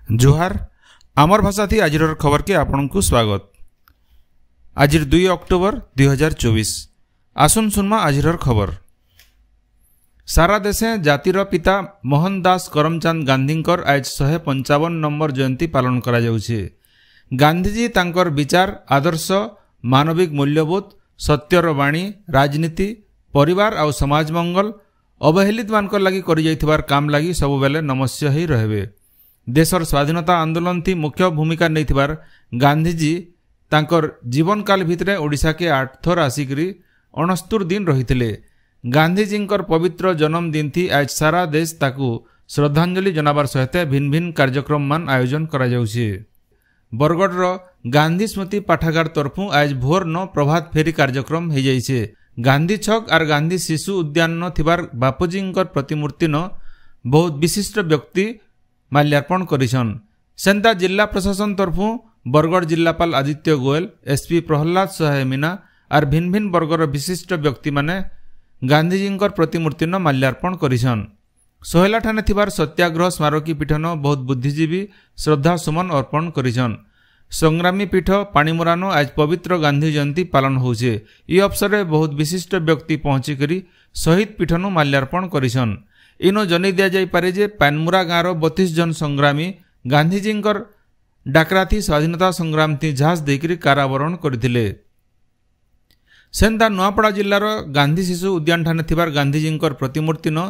जोहार आमर भाषा थी आज खबर के आपण को स्वागत। आज 2 अक्टोबर 2024 आसुन सुनमा आज खबर। सारा देशे जातिर पिता मोहनदास करमचंद गांधींकर आज 155 नंबर जयंती पालन करा जाउछे। गांधीजी तांकर विचार आदर्श मानविक मूल्यबोध सत्यर बाणी राजनीति परिवार और समाज मंगल अवहेलित मानकर लगी करि जाइथिबार काम लगी सब बेले नमस्य ही रहबे। देशर स्वाधीनता आंदोलन थी मुख्य भूमिका नैथिबार गांधीजी तांकर जीवन काल भितरे ओडिशा के 8 थर आसिकरी 69 दिन रहिथिले। गांधीजींकर पवित्र जन्मदिन थी आज सारा देश ताकू श्रद्धांजलि जनाबार सहित भिन्न भिन्न कार्यक्रम मान आयोजन करा जाउछे। बरगढ़ गांधी स्मृति पाठागार तरफु आज भोर 9 प्रभात फेरी कार्यक्रम हो जाइछे। गांधी छक और गांधी शिशु उद्यान न थिबार बापूजींकर प्रतिमूर्ति न बहुत विशिष्ट व्यक्ति माल्यार्पण करिछन। सेंता जिला प्रशासन तरफु बरगढ़ जिलापाल आदित्य गोयल एसपी प्रहलाद सहाय मीना और भिन्न भिन्न वर्गर विशिष्ट व्यक्ति माने गांधीजींकर प्रतिमूर्ति न माल्यार्पण करिछन। सोहेला ठाने थिबार सत्याग्रह स्मारकी पीठ न बहुत बुद्धिजीवी श्रद्धा सुमन अर्पण करिछन। संग्रामी पीठ पाणीमुरान आज पवित्र गांधी जयंती पालन होउछे। ई अवसर में बहुत विशिष्ट व्यक्ति पहुंचिकरी शहीद पीठनु माल्यार्पण करिछन। इनो जनै दिया जाय पारे जे पानमुरा गाँवर 32 जन संग्रामी गांधीजींकर डाकराथी स्वाधीनता संग्राम थी झांस देकरी कारावरण करथिले। सेंता नुआपड़ा जिल्लार गांधी शिशु उद्यान ठाने थिबार गांधीजींकर प्रतिमूर्ति न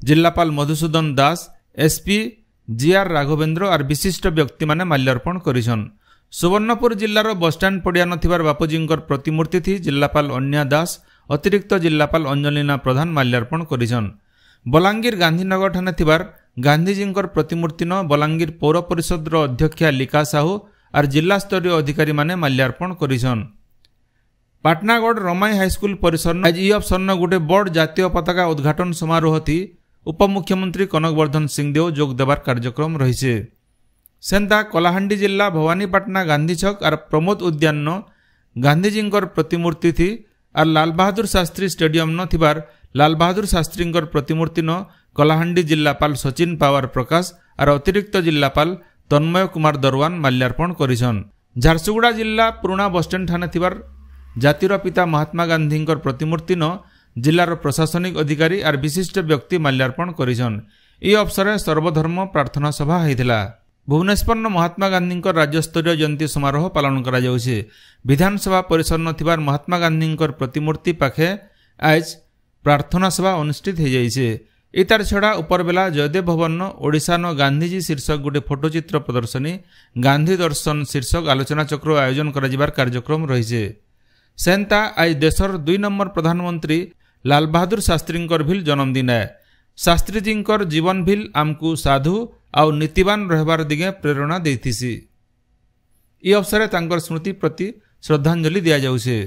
जिलापाल मधुसूदन दास एसपी जीआर राघवेंद्र और विशिष्ट व्यक्ति माने माल्यार्पण करिछन। सुवर्णपुर जिल्लार बसस्टाण्ड पड़िया नथिबार बापूजींकर प्रतिमूर्ति थी जिलापाल अन्या दास अतिरिक्त जिलापाल अंजलिना प्रधान माल्यार्पण करिछन। बलांगीर गांधीनगर ठाने थिबार गांधीजींकर प्रतिमूर्ति न बलांगीर पौर परिषद अध्यक्षा लिका साहू और जिला स्तरीय अधिकारी माने माल्यार्पण करिछन। पाटनागढ़ रमाई हाईस्कूल परिसर आज ई अवसर न गोटे बड़ जातीय पताका उद्घाटन समारोह थी उपमुख्यमंत्री कनक वर्धन सिंहदेव जोग देवार कार्यक्रम रहिছে। सेंता कलाहांडी जिला भवानीपाटना गांधी छक और प्रमोद उद्यान न गांधीजींकर प्रतिमूर्ति थी और लाल बहादुर शास्त्री स्टेडियम न थिबार लाल बहादुर शास्त्रींकर प्रतिमूर्ति न कलाहांडी जिलापाल सचिन पावर प्रकाश और अतिरिक्त जिलापाल तन्मय कुमार दरवान माल्यार्पण करिछन। झारसुगुड़ा जिला पुराना बसस्टैंड ठाने थिबार जातिर पिता महात्मा गांधींकर प्रतिमूर्ति न जिलार प्रशासनिक अधिकारी और विशिष्ट व्यक्ति माल्यार्पण करिछन। ई अवसर सर्वधर्म प्रार्थना सभा होइथिला। भुवनेश्वर महात्मा गांधींकर राज्यस्तरीय जयंती समारोह पालन करा जाउछे। विधानसभा परिसर न थिबार महात्मा गांधींकर प्रतिमूर्ति पाखे आज प्रार्थना सभा अनुष्ठित हो जाइछे। इतार छड़ा उपरबेला जयदेव भवन न ओडिशा न गांधीजी शीर्षक गोटे फोटोचित्र प्रदर्शनी गांधी दर्शन शीर्षक आलोचना चक्र आयोजन करा जिबार कार्यक्रम रहिছে। सेंता आज देशर 2 नंबर प्रधानमंत्री लाल बहादुर शास्त्रींकर भी जन्मदिन है। शास्त्रीजींकर जीवन भी आमको साधु और नीतिवान रहबार दिगे प्रेरणा देथिसी। ई अवसर तांकर स्मृति प्रति श्रद्धांजलि दिया जाउछे।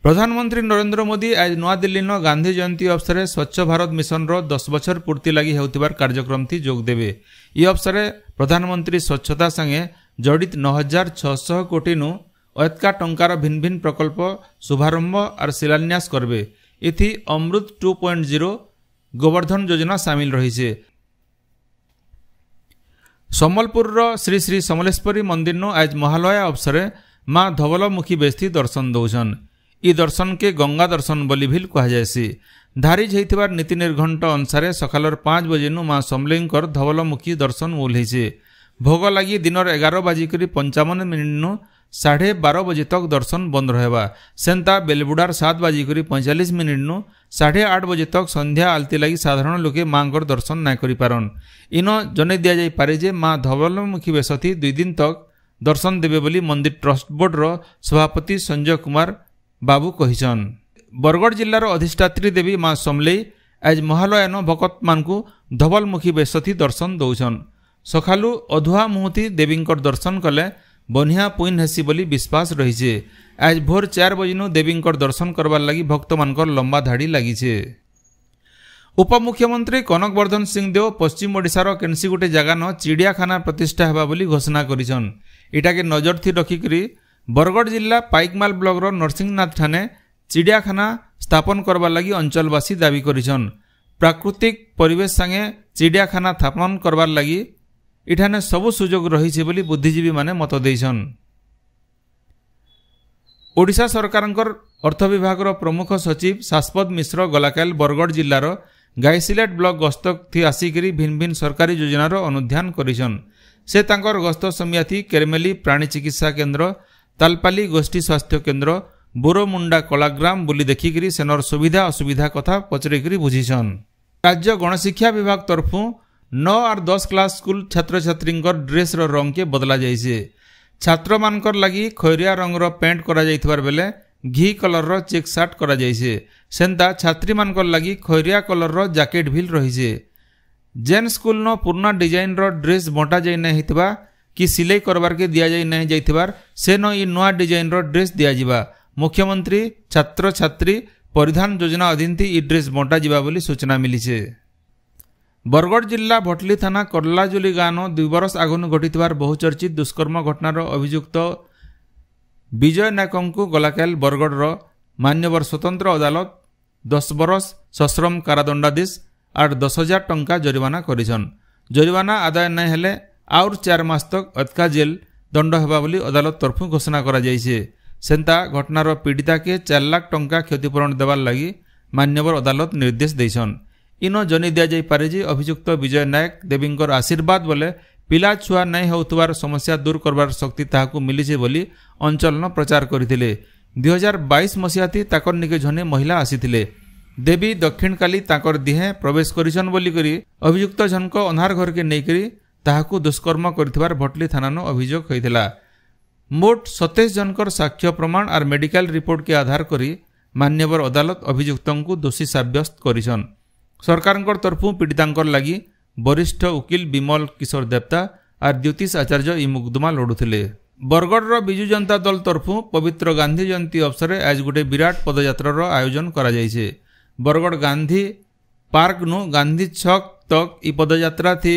प्रधानमंत्री नरेंद्र मोदी आज नवा दिल्ली न गांधी जयंती अवसर स्वच्छ भारत मिशन रो 10 बछर पूर्ति लगी हेउतिबार कार्यक्रम थी जोग देवे। ई अवसर प्रधानमंत्री स्वच्छता संगे जड़ित 9600 कोटी नु अयतका टंकार भिन्न भिन्न प्रकल्प शुभारंभ और शिलान्यास करबे। इथि अमृत 2.0 गोवर्धन योजना सामिल रहिছে। सम्बलपुर श्री श्री समलेश्वरी मंदिर नो आज महालया अवसर माँ धवलमुखी बेस्ती दर्शन दौछन। ई दर्शन के गंगा दर्शन बोली भी कह जायसी। धारी जाइथिबार नीति निर्घंट अनुसार सकालर 5 बजे नु माँ समलेईंकर धवलमुखी दर्शन ओल्हैছে। भोग लगी दिनर 11 बाजिकरी 55 मिनिट नु 12:30 बजे तक दर्शन बंद रहबा। सेंता बेलबुडार 7 बाजिकरी 45 मिनिट नु 8:30 बजे तक संध्या आलती लगी साधारण लोके माँकर दर्शन ना करि पारन। इनो जनै दिया जाय पारे जे माँ धवलमुखी बेश थी 2 दिन तक दर्शन देबे बोली मंदिर ट्रस्ट बोर्ड रो सभापति संजय कुमार बाबू कहिछन। बरगढ़ जिलार अधिष्ठात्री देवी माँ समलेई आज महालयान भकत मानकु धवलमुखी बेश थी दर्शन दौछन। सखालु अधुआ मुहती देवींकर दर्शन कले बनिया पुइन हेसी बोली विश्वास रहिছে। आज भोर 4 बजे देवींकर दर्शन करबार लगी भक्त मानकर लंबा धाड़ी लागिছে। उपमुख्यमंत्री कनक वर्धन सिंहदेव पश्चिम ओडिशार केनसी गोटे जगह न चिड़ियाखाना प्रतिष्ठा हेबा बोली घोषणा करिछन। इटाके नजर थी रखिकरी बरगढ़ जिला पाइकमाल ब्लॉक नरसिंहनाथ ठाने चिड़ियाखाना स्थापन करबार लगी अंचलवासी दाबी करिछन। प्राकृतिक परिवेश संगे चिड़ियाखाना स्थापन करबार लगी इठाने सबु सुजोग रही बोली बुद्धिजीवी माने मत देइछन। ओडिशा सरकारंकर अर्थ विभाग प्रमुख सचिव शाश्वत मिश्र गलाकाल बरगढ़ जिल्लार गाईसिलेट ब्लॉक गस्त थी आसिकी भिन्न भिन्न सरकारी योजनार अनुध्यान करिछन। से तांकर गस्त समिया थी केरमेली प्राणी चिकित्सा केन्द्र, तालपाली गोष्ठी स्वास्थ्य केन्द्र, बोरोमुंडा कलाग्राम बुली देखिकी सेनर सुविधा असुविधा कथा पचरिकी बुझीछन। राज्य गणशिक्षा विभाग तरफु 9 और 10 क्लास स्कूल छात्र छात्री ड्रेस रंग के बदला जाइए। छात्र मानकर लगी खैरिया रंगर पेंट करा जाइथिबार बेले घी कलर चेक सार्ट करा जाइए। सेंता छात्री मानकर लगी खैरिया कलर जैकेट भी रही। जेन स्कूल न पुराना डिजाइन ड्रेस बंटा जाई नहीं हितबा कि सिलाई करबार के दिया जाई नहीं जाइथिबार से न ई नवा डिजाइन ड्रेस दिया जिबा। मुख्यमंत्री छात्र छात्री परिधान योजना अधीन थी ई ड्रेस बंटा जिबा बोली सूचना मिली छे। बरगढ़ जिला भटली थाना करलाजुली गाँव 2 बरस आगुन घटिथिबार बहुचर्चित दुष्कर्म घटनार अभियुक्त विजय नायकंकु गलाकाल बरगढ़ मान्यवर स्वतंत्र अदालत 10 बरस सश्रम कारादंडादेश और 10,000 टंका जरिमाना करिछन। जरिमाना आदाय नहीं हेले और 4 मास तक अटका जेल दंड हेबा बोली अदालत तरफु घोषणा करा जाइछे। सेंता घटनार पीड़िता के 4 लाख टंका क्षतिपूरण देवार लगी मान्यवर अदालत निर्देश देछन। इनो जनी दिया जाई पारे जे अभियुक्त विजय नायक देवींकर आशीर्वाद बोले पिला छुआ नहीं होउतबार समस्या दूर करबार शक्ति ताहाकु मिलिछे बोली अंचलन प्रचार करथिले। 2022 मसिया थी ताकर निके जने महिला आसीथिले। देवी दक्षिण काली ताकर दिहे प्रवेश करिछन बोली करी अभियुक्त जनक अन्हार घर के नेकरी ताहाकु दुष्कर्म करथिबार भटली थानानो अभियोग होइथिला। मोट 27 जनकर साक्ष्य प्रमाण और मेडिकल रिपोर्ट के आधार करी मान्यवर अदालत अभियुक्तंकु दोषी साब्यस्त करिछन। सरकारंकर तरफु पीड़ितांकर लगी वरिष्ठ उकिल विमल किशोर देवता और ज्योतिष आचार्य ई मुकदमा लड़ुथिले। बरगढ़ बिजु जनता दल तरफु पवित्र गांधी जयंती अवसर आज गोटे विराट पदयात्रार आयोजन करा जाइछे। बरगढ़ गांधी पार्क नु गांधी छक तक ई पदयात्रा थी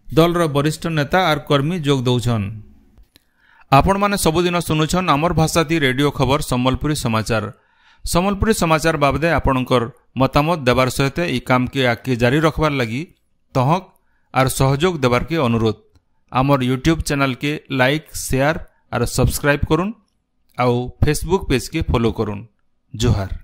दलर वरिष्ठ नेता और कर्मी जोग दौछन। आपण माने सबुदिन सुनुछन आमर भाषा थी रेडियो खबर सम्बलपुरी समाचार। सम्बलपुरी समाचार बाबदे आपणकर मतामत देवार सहित ई काम के आगे जारी रखबार लगी तहक और सहयोग देवार के अनुरोध। आमर यूट्यूब चैनल के लाइक शेयर और सब्सक्राइब करुन आउ फेसबुक पेज के फॉलो करुन। जोहार।